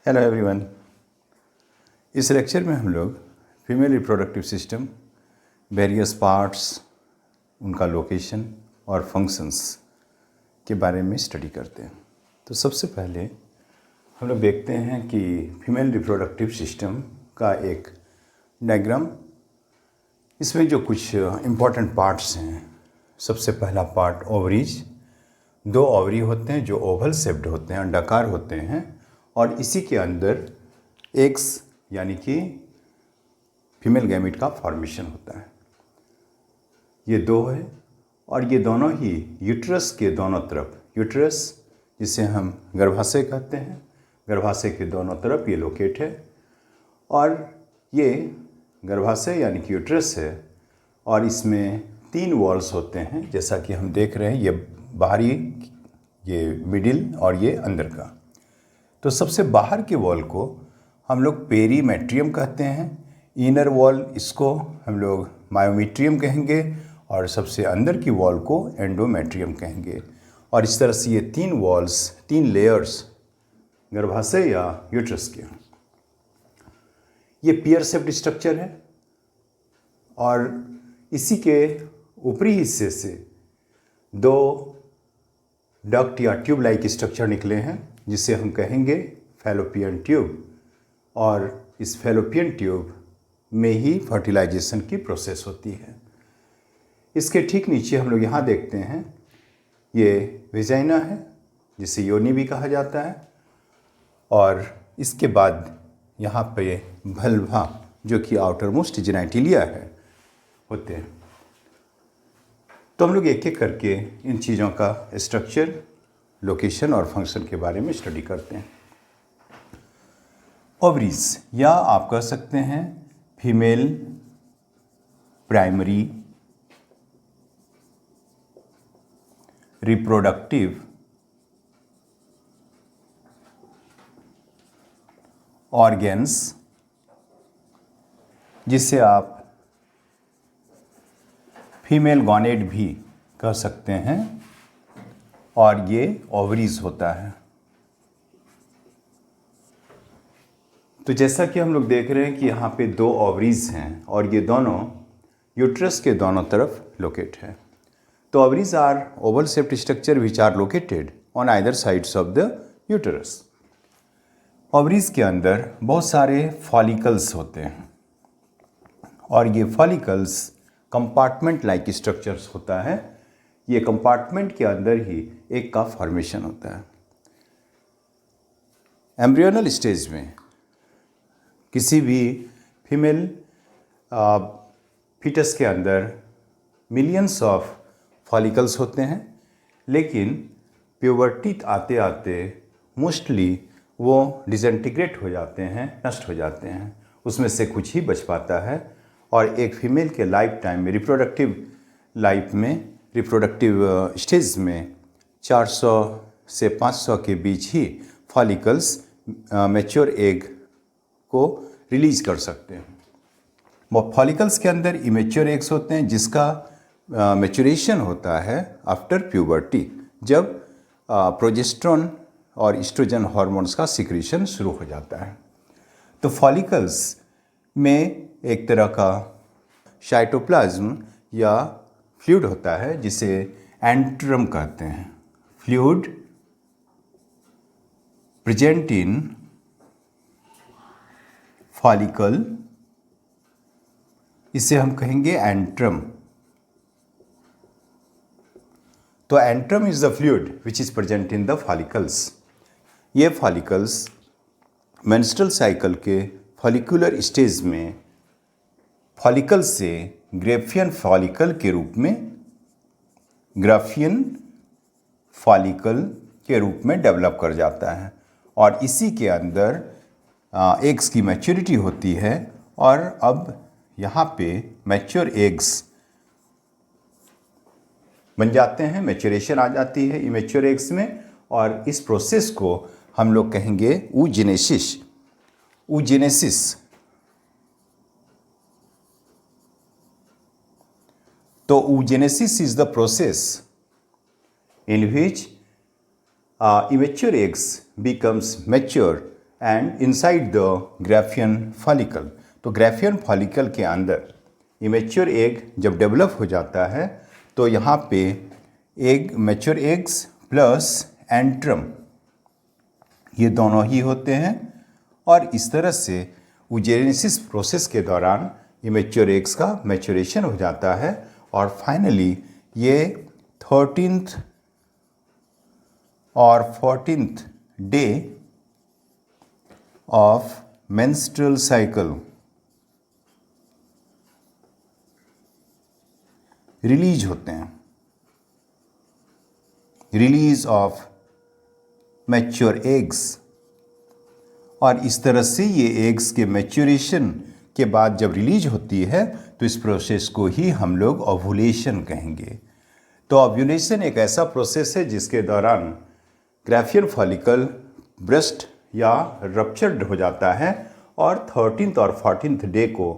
Hello everyone. इस lecture में हम लोग female reproductive system, various parts, उनका लोकेशन और फंक्शंस के बारे में स्टडी करते हैं। तो सबसे पहले हम लोग देखते हैं कि फीमेल रिप्रोडक्टिव सिस्टम का एक डायग्राम। इसमें जो कुछ इम्पॉर्टेंट पार्ट्स हैं, सबसे पहला पार्ट ओवरीज। 2 ओवरी होते हैं जो ओवल शेप्ड होते हैं, अंडाकार होते हैं, और इसी के अंदर एग्स यानी कि फीमेल गैमेट का फॉर्मेशन होता है। ये 2 है और ये दोनों ही यूट्रस के दोनों तरफ, यूट्रस जिसे हम गर्भाशय कहते हैं, गर्भाशय के दोनों तरफ ये लोकेट है। और ये गर्भाशय यानी कि यूट्रस है और इसमें 3 वॉल्स होते हैं, जैसा कि हम देख रहे हैं, ये बाहरी, ये मिडिल और ये अंदर का। तो सबसे बाहर के वॉल को हम लोग पेरीमेट्रियम कहते हैं, इनर वॉल इसको हम लोग मायोमेट्रियम कहेंगे और सबसे अंदर की वॉल को एंडोमेट्रियम कहेंगे। और इस तरह से ये 3 वॉल्स, 3 लेयर्स गर्भाशय या यूट्रस के। ये पियर शेप्ड स्ट्रक्चर है और इसी के ऊपरी हिस्से से 2 डक्ट या ट्यूब लाइक स्ट्रक्चर निकले हैं, जिसे हम कहेंगे फैलोपियन ट्यूब। और इस फैलोपियन ट्यूब में ही फर्टिलाइजेशन की प्रोसेस होती है। इसके ठीक नीचे हम लोग यहाँ देखते हैं, ये वेजाइना है जिसे योनि भी कहा जाता है, और इसके बाद यहाँ पे वल्वा जो कि आउटर मोस्ट जेनिटलिया है होते हैं। तो हम लोग एक एक करके इन चीज़ों का स्ट्रक्चर, लोकेशन और फंक्शन के बारे में स्टडी करते हैं। ओवरीज, या आप कह सकते हैं फीमेल प्राइमरी रिप्रोडक्टिव ऑर्गेन्स, जिसे आप फीमेल गॉनेड भी कह सकते हैं, और ये ओवरीज होता है। तो जैसा कि हम लोग देख रहे हैं कि यहाँ पे 2 ओवरीज हैं और ये दोनों यूट्रस के दोनों तरफ लोकेट है। तो ovaries are oval shaped structure which are located on either sides of the uterus. Ovaries के अंदर बहुत सारे फॉलिकल्स होते हैं और ये फॉलिकल्स कंपार्टमेंट लाइक स्ट्रक्चर्स होता है। ये कंपार्टमेंट के अंदर ही एक का फॉर्मेशन होता है। एम्ब्रियोनल स्टेज में किसी भी फीमेल फीटस के अंदर मिलियंस ऑफ फॉलिकल्स होते हैं, लेकिन प्यूबर्टी आते आते मोस्टली वो डिसइंटीग्रेट हो जाते हैं, नष्ट हो जाते हैं। उसमें से कुछ ही बच पाता है और एक फीमेल के लाइफ टाइम में, रिप्रोडक्टिव लाइफ में, रिप्रोडक्टिव स्टेज में 400 से 500 के बीच ही फॉलिकल्स मैच्योर एग को रिलीज कर सकते हैं। वो फॉलिकल्स के अंदर इमेच्योर एग्स होते हैं, जिसका मैच्योरेशन होता है आफ्टर प्यूबर्टी, जब प्रोजेस्टेरोन और एस्ट्रोजन हार्मोन्स का सिक्रीशन शुरू हो जाता है। तो फॉलिकल्स में एक तरह का साइटोप्लाज्म या फ्लूइड होता है जिसे एंट्रम कहते हैं। फ्लूइड प्रेजेंट इन फॉलिकल, इसे हम कहेंगे एंट्रम। तो antrum is the fluid which is present in the follicles. ये फॉलिकल्स मेंस्ट्रुअल साइकिल के फॉलिकुलर स्टेज में फॉलिकल से ग्राफियन फॉलिकल के रूप में, ग्राफियन फॉलिकल के रूप में डेवलप कर जाता है और इसी के अंदर एग्स की मैच्योरिटी होती है। और अब यहाँ पे मैच्योर एग्स बन जाते हैं, मैच्योरेशन आ जाती है इमेच्योर एग्स में, और इस प्रोसेस को हम लोग कहेंगे oogenesis। oogenesis। तो oogenesis is the process in which immature eggs becomes mature and inside the Graafian follicle. तो ग्राफियन फॉलिकल के अंदर इमेच्योर एग जब डेवलप हो जाता है तो यहाँ पे egg mature eggs plus antrum ये दोनों ही होते हैं, और इस तरह से ऊजेनेसिस प्रोसेस के दौरान इमेच्योर एग्स का मैच्योरेशन हो जाता है और फाइनली ये 13th और 14th day of menstrual cycle release होते हैं, रिलीज ऑफ मैच्योर एग्स। और इस तरह से ये एग्स के मैच्योरेशन के बाद जब रिलीज होती है तो इस प्रोसेस को ही हम लोग ओव्यूलेशन कहेंगे। तो ओव्यूलेशन एक ऐसा प्रोसेस है जिसके दौरान ग्राफियन फॉलिकल ब्रस्ट या रप्चर्ड हो जाता है और 13th और 14th डे को,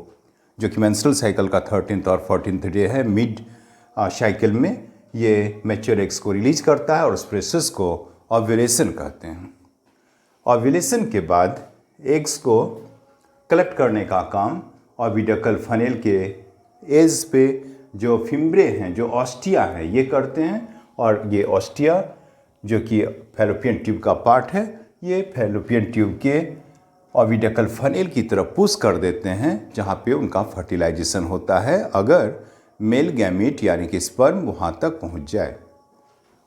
जो कि मेंस्ट्रुअल साइकिल का 13th और 14th डे है, मिड साइकिल में ये मैच्योर एग्स को रिलीज करता है और उस प्रोसेस को ओव्यूलेशन कहते हैं। ओव्यूलेशन के बाद एग्स को कलेक्ट करने का काम ओविडकल फनेल के एज पे जो फिम्ब्रे हैं, जो ऑस्टिया हैं, ये करते हैं। और ये ऑस्टिया जो कि फैलोपियन ट्यूब का पार्ट है, ये फैलोपियन ट्यूब के ओविडकल फनेल की तरफ पुश कर देते हैं जहाँ पे उनका फर्टिलाइजेशन होता है, अगर मेल गैमीट यानी कि स्पर्म वहाँ तक पहुँच जाए।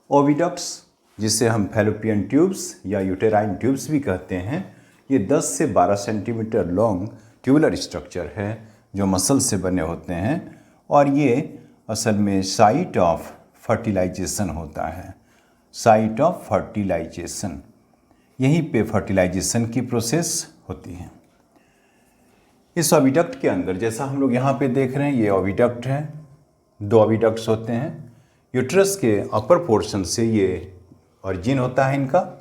ओविडक्ट्स, जिसे हम फैलोपियन ट्यूब्स या यूटेराइन ट्यूब्स भी कहते हैं, ये 10 से 12 सेंटीमीटर लॉन्ग ट्यूबुलर स्ट्रक्चर है जो मसल से बने होते हैं, और ये असल में साइट ऑफ फर्टिलाइजेशन होता है। साइट ऑफ फर्टिलाइजेशन, यहीं पे फर्टिलाइजेशन की प्रोसेस होती है। इस ओविडक्ट के अंदर, जैसा हम लोग यहाँ पे देख रहे हैं, ये ओविडक्ट है, 2 ओविडक्ट्स होते हैं। यूट्रस के अपर पोर्शन से ये ऑरिजिन होता है इनका।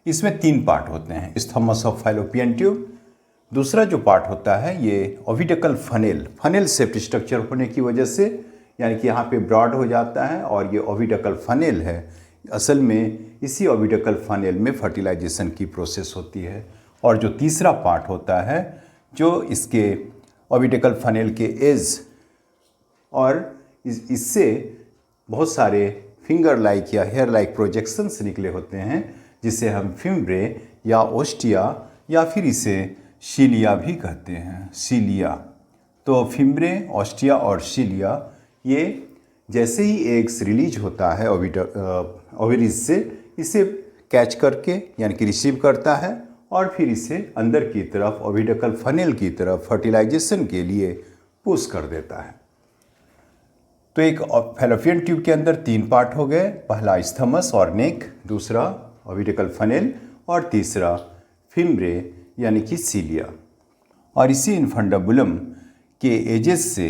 इसमें 3 पार्ट होते हैं, स्थमस ऑफ फैलोपियन ट्यूब। दूसरा जो पार्ट होता है ये ओविडकल फनेल, फनेल शेप्ड स्ट्रक्चर होने की वजह से, यानी कि यहाँ पे ब्रॉड हो जाता है और ये ओविडकल फनेल है। असल में इसी ओविडकल फनेल में फर्टिलाइजेशन की प्रोसेस होती है। और जो तीसरा पार्ट होता है, जो इसके ओविडकल फनेल के एज और इससे बहुत सारे फिंगर लाइक या हेयर लाइक प्रोजेक्शंस निकले होते हैं, जिसे हम फिम्ब्रे या ओस्टिया या फिर इसे सीलिया भी कहते हैं, सीलिया। तो फिम्ब्रे, ओस्टिया और सीलिया, ये जैसे ही एग्स रिलीज होता है ओवरीज से, इसे कैच करके यानी कि रिसीव करता है और फिर इसे अंदर की तरफ ओविडकल फनेल की तरफ फर्टिलाइजेशन के लिए पुश कर देता है। तो एक फैलोपियन ट्यूब के अंदर 3 पार्ट हो गए, पहला स्थमस और नेक, दूसरा ओविडकल फनेल और तीसरा फिम्ब्रे यानी कि सीलिया। और इसी इन्फंडाबुलम के एजेस से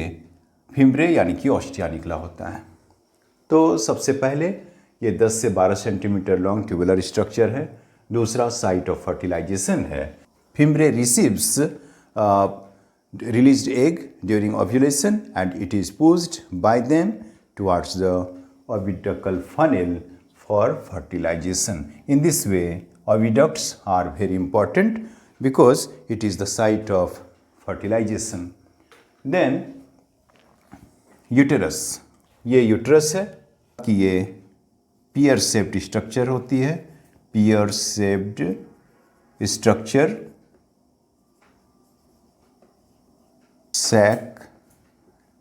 फिम्ब्रे यानी कि ऑस्टिया निकला होता है। तो सबसे पहले ये 10 से 12 सेंटीमीटर लॉन्ग ट्यूबुलर स्ट्रक्चर है। दूसरा साइट ऑफ फर्टिलाइजेशन है। Fimbriae receives released egg during ovulation and it is pushed by them towards the oviductal funnel for fertilization. In this way, oviducts are very important because it is the site of fertilization. Then uterus, ये uterus है कि ये pear shaped structure होती है, pear shaped structure, sac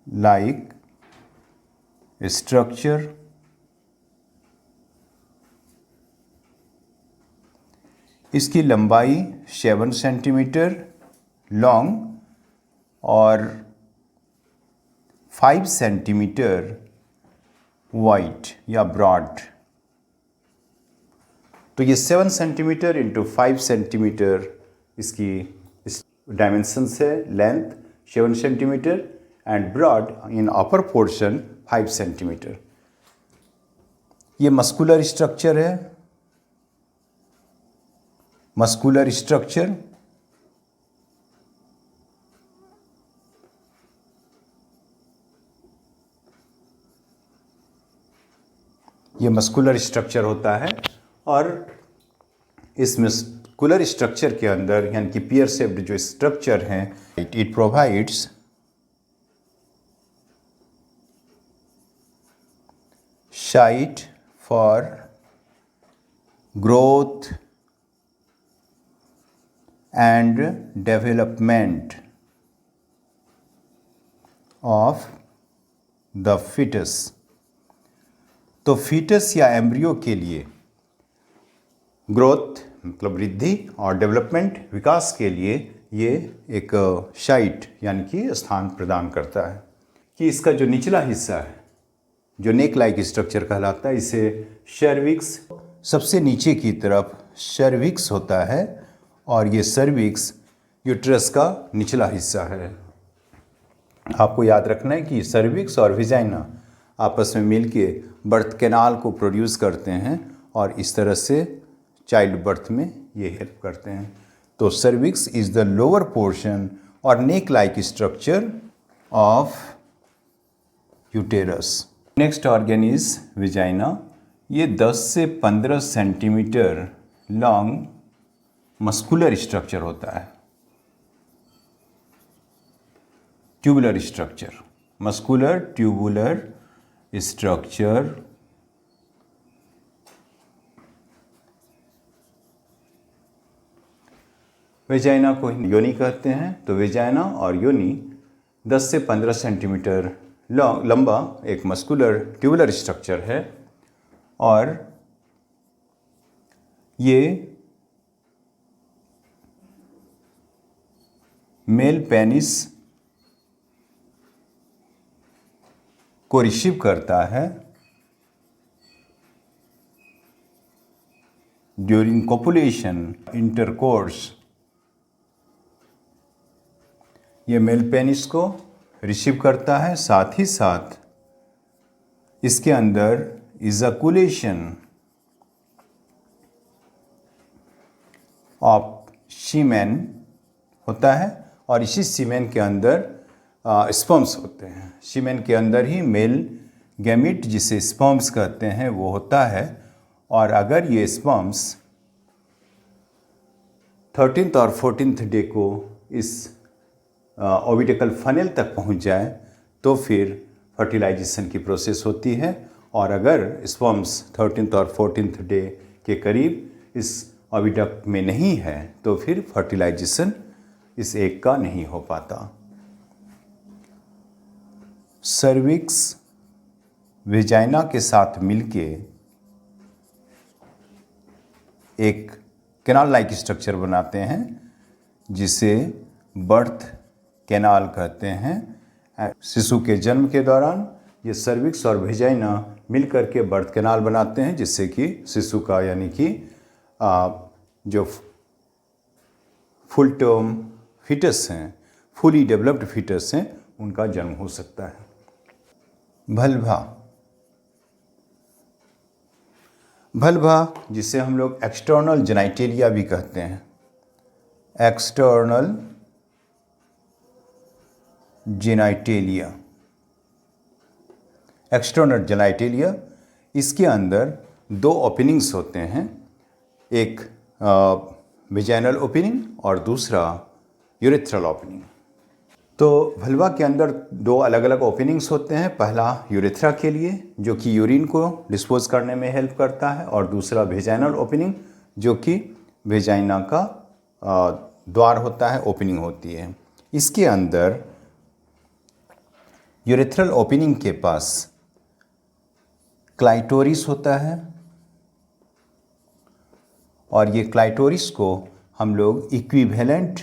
like structure, इसकी लंबाई 7 centimetre long और 5 centimetre wide या ब्रॉड। तो ये 7 सेंटीमीटर इंटू 5 सेंटीमीटर इसकी डायमेंशंस है, length 7 centimetre and broad in upper portion 5 centimetre. ये मस्कुलर स्ट्रक्चर है, मस्कुलर स्ट्रक्चर ये मस्कुलर स्ट्रक्चर होता है और इसमें मस्कुलर स्ट्रक्चर के अंदर यानी कि पियर शेप्ड जो स्ट्रक्चर हैं, it provides site for growth and development of the foetus. तो फीटस या एम्ब्रियो के लिए ग्रोथ मतलब वृद्धि और डेवलपमेंट विकास के लिए ये एक साइट यानी कि स्थान प्रदान करता है कि इसका जो निचला हिस्सा है जो नेक लाइक स्ट्रक्चर कहलाता है, इसे सर्विक्स, सबसे नीचे की तरफ सर्विक्स होता है और ये सर्विक्स यूट्रस का निचला हिस्सा है। आपको याद रखना है कि सर्विक्स और विजाइना आपस में मिलके बर्थ कैनाल को प्रोड्यूस करते हैं और इस तरह से चाइल्ड बर्थ में ये हेल्प करते हैं। तो cervix is the lower portion और neck like structure of uterus. Next organ is vagina. ये 10 से 15 सेंटीमीटर लॉन्ग मस्कुलर स्ट्रक्चर होता है। Tubular structure, muscular tubular structure vagina को योनि कहते हैं। तो वेजाइना और योनि 10 से 15 सेंटीमीटर लंबा एक मस्कुलर ट्यूबुलर स्ट्रक्चर है और ये मेल पेनिस को रिसीव करता है ड्यूरिंग कोपुलेशन इंटरकोर्स। ये मेल पेनिस को रिसीव करता है, साथ ही साथ इसके अंदर इजैकुलेशन ऑफ सीमेन होता है और इसी सीमेन के अंदर स्पर्म्स होते हैं। सीमेन के अंदर ही मेल गैमिट जिसे स्पर्म्स कहते हैं वो होता है और अगर ये स्पर्म्स 13th और 14th डे को इस ओविटिकल फनेल तक पहुंच जाए तो फिर फर्टिलाइजेशन की प्रोसेस होती है और अगर स्पर्म्स 13th और 14th डे के करीब इस ओविडक्ट में नहीं है तो फिर फर्टिलाइजेशन इस एग का नहीं हो पाता। सर्विक्स वेजाइना के साथ मिलके एक कैनाल लाइक स्ट्रक्चर बनाते हैं जिसे बर्थ कैनाल कहते हैं। शिशु के जन्म के दौरान ये सर्विक्स और वेजाइना मिलकर के बर्थ कैनाल बनाते हैं जिससे कि शिशु का यानी कि जो फुल टर्म फीटस हैं, फुली डेवलप्ड फीटस हैं, उनका जन्म हो सकता है। भल्भा, भल्भा जिसे हम लोग एक्सटर्नल जेनाइटेलिया भी कहते हैं, एक्सटर्नल जेनाइटेलिया, एक्सटर्नल जेनाइटेलिया, इसके अंदर 2 ओपनिंग्स होते हैं, एक वेजाइनल ओपनिंग और दूसरा यूरेथ्रल ओपनिंग। तो वल्वा के अंदर 2 अलग अलग ओपनिंग्स होते हैं, पहला यूरेथ्रा के लिए जो कि यूरिन को डिस्पोज करने में हेल्प करता है और दूसरा वेजाइनल ओपनिंग जो कि वेजाइना का द्वार होता है, ओपनिंग होती है। इसके अंदर यूरेथ्रल ओपनिंग के पास क्लाइटोरिस होता है और ये क्लाइटोरिस को हम लोग इक्विवेलेंट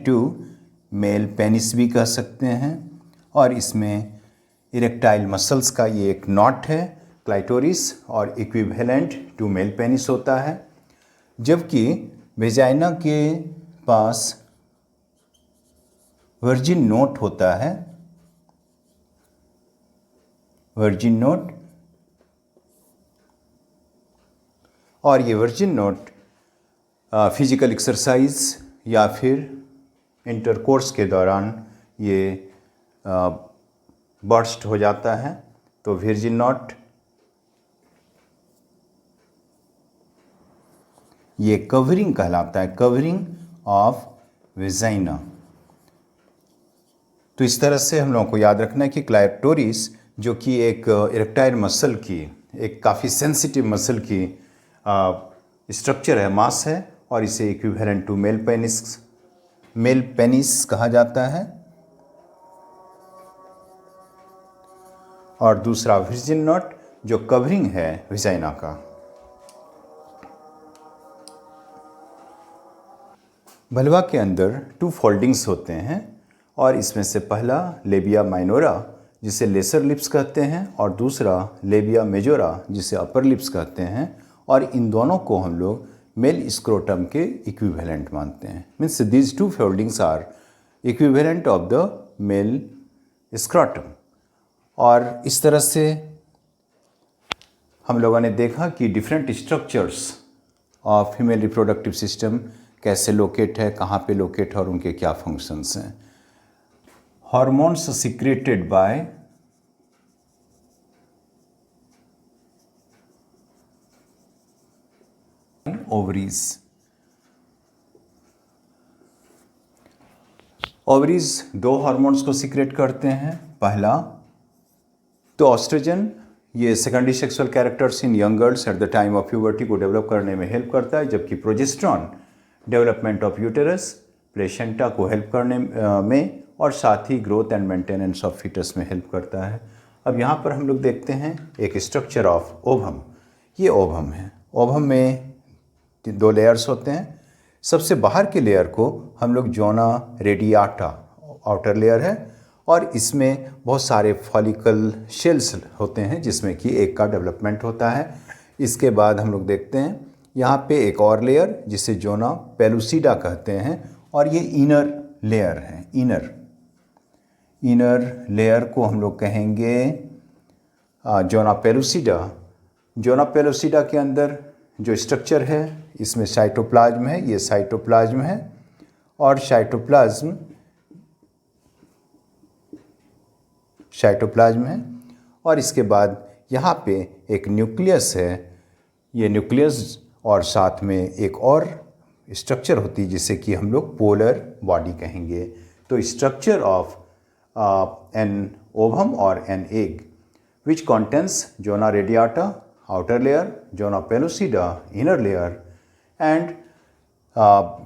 टू मेल पेनिस भी कह सकते हैं और इसमें इरेक्टाइल मसल्स का ये एक नॉट है क्लाइटोरिस और इक्विवेलेंट टू मेल पेनिस होता है, जबकि वेजाइना के पास वर्जिन नोट होता है, वर्जिन नोट, और ये वर्जिन नोट फिजिकल एक्सरसाइज या फिर इंटरकोर्स के दौरान ये बर्स्ट हो जाता है। तो वर्जिन नोट ये कवरिंग कहलाता है, कवरिंग ऑफ वेजाइना। तो इस तरह से हम लोगों को याद रखना है कि क्लाइटोरिस जो कि एक इरेक्टाइल मसल की, एक काफ़ी सेंसिटिव मसल की स्ट्रक्चर है, मास है, और इसे इक्विवेलेंट टू मेल पेनिस कहा जाता है। और दूसरा वर्जिन नॉट जो कवरिंग है विजाइना का। वल्वा के अंदर 2 फोल्डिंग्स होते हैं और इसमें से पहला लेबिया माइनोरा जिसे लेसर लिप्स कहते हैं और दूसरा लेबिया मेजोरा जिसे अपर लिप्स कहते हैं, और इन दोनों को हम लोग मेल स्क्रोटम के इक्विवेलेंट मानते हैं। Means these 2 foldings are equivalent of the male scrotum. और इस तरह से हम लोगों ने देखा कि different structures of female reproductive system कैसे लोकेट है, कहाँ पे लोकेट है और उनके क्या फंक्शंस हैं। Hormones secreted by ovaries. Ovaries 2 hormones को सीक्रेट करते हैं। पहला तो ऑस्ट्रोजन, ये secondary sexual characters in young girls at the time of puberty को डेवलप करने में हेल्प करता है, जबकि progesterone development of uterus, placenta को हेल्प करने में और साथ ही growth and maintenance of foetus में हेल्प करता है। अब यहाँ पर हम लोग देखते हैं एक स्ट्रक्चर ऑफ ओवम। ये ओवम है। ओवम में 2 लेयर्स होते हैं। सबसे बाहर के लेयर को हम लोग जोना रेडियाटा आउटर लेयर है, और इसमें बहुत सारे फॉलिकल शेल्स होते हैं जिसमें कि एक का डेवलपमेंट होता है। इसके बाद हम लोग देखते हैं यहाँ पे एक और लेयर जिसे जोना पेलुसिडा कहते हैं, और ये इनर लेयर है। इनर लेयर को हम लोग कहेंगे जोना पेलुसिडा। जोना पेलुसिडा के अंदर जो स्ट्रक्चर है इसमें साइटोप्लाज्म है, ये साइटोप्लाज्म है, और साइटोप्लाज्म है। और इसके बाद यहाँ पे एक न्यूक्लियस है। ये न्यूक्लियस और साथ में एक और स्ट्रक्चर होती है जिसे कि हम लोग पोलर बॉडी कहेंगे। तो स्ट्रक्चर ऑफ एन ओवम और an egg which contains zona radiata outer layer, zona pellucida inner layer, and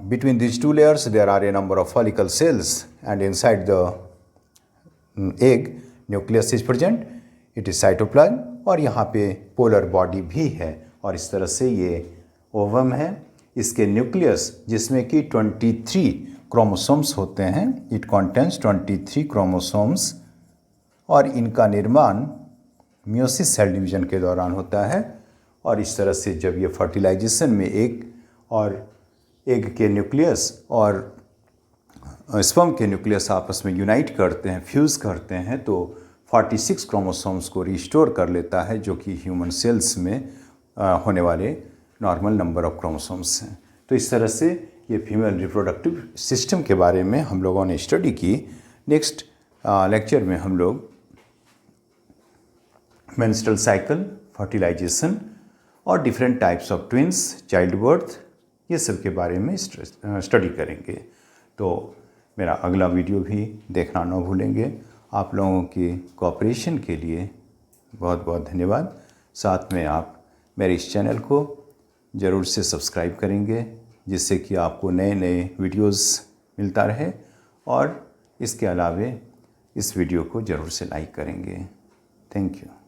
between these 2 layers there are a number of follicle cells, and inside the egg nucleus is present, it is cytoplasm, और यहाँ पे polar body भी है। और इस तरह से ये ओवम है। इसके न्यूक्लियस जिसमें कि 23 क्रोमोसोम्स होते हैं, इट कंटेन्स 23 क्रोमोसोम्स, और इनका निर्माण मियोसिस सेल डिवीजन के दौरान होता है। और इस तरह से जब ये फर्टिलाइजेशन में एग के न्यूक्लियस और स्पर्म के न्यूक्लियस आपस में यूनाइट करते हैं, फ्यूज़ करते हैं, तो 46 क्रोमोसोम्स को रिस्टोर कर लेता है, जो कि ह्यूमन सेल्स में होने वाले नॉर्मल नंबर ऑफ क्रोमोसोम्स हैं। तो इस तरह से ये फीमेल रिप्रोडक्टिव सिस्टम के बारे में हम लोगों ने स्टडी की। नेक्स्ट लेक्चर में हम लोग मेंस्ट्रुअल साइकिल, फर्टिलाइजेशन और different types of twins, child birth, ये सब के बारे में स्टडी करेंगे। तो मेरा अगला वीडियो भी देखना न भूलेंगे। आप लोगों की कोऑपरेशन के लिए बहुत बहुत धन्यवाद। साथ में आप मेरे इस चैनल को ज़रूर से सब्सक्राइब करेंगे, जिससे कि आपको नए नए वीडियोस मिलता रहे, और इसके अलावे इस वीडियो को ज़रूर से लाइक करेंगे। Thank you.